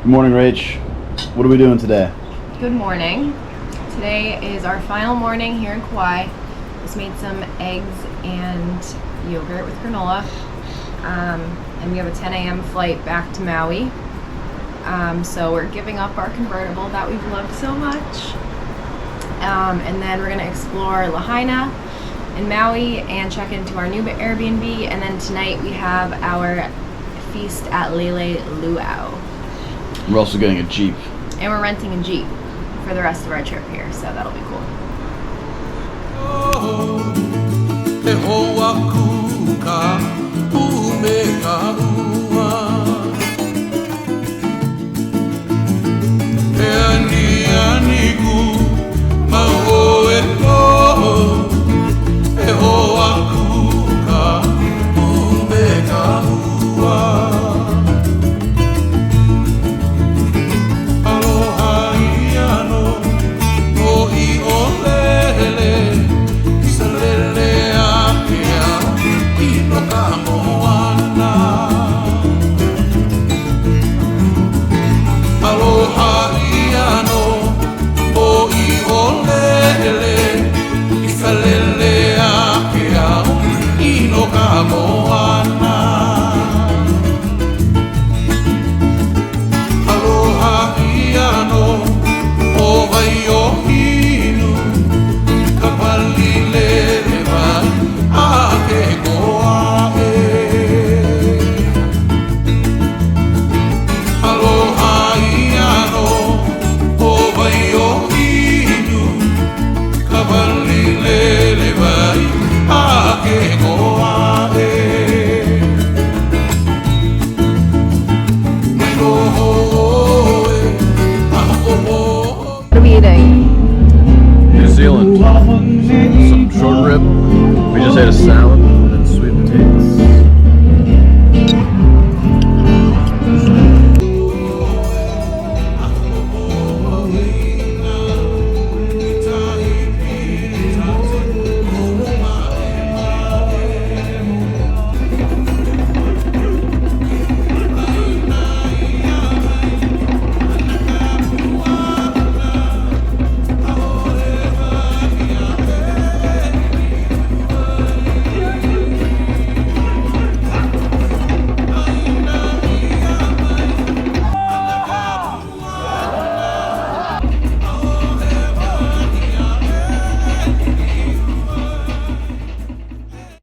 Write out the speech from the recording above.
Good morning, Rach. What are we doing today? Good morning. Today is our final morning here in Kauai. Just made some eggs and yogurt with granola. And we have a 10 a.m. flight back to Maui. So we're giving up our convertible that we've loved so much. And then we're gonna explore Lahaina in Maui and check into our new Airbnb. And then tonight we have our feast at Lele Luau. We're also getting a Jeep. And we're renting a Jeep for the rest of our trip here, so that'll be cool. What are we eating? New Zealand. Some short rib. We just had a salad.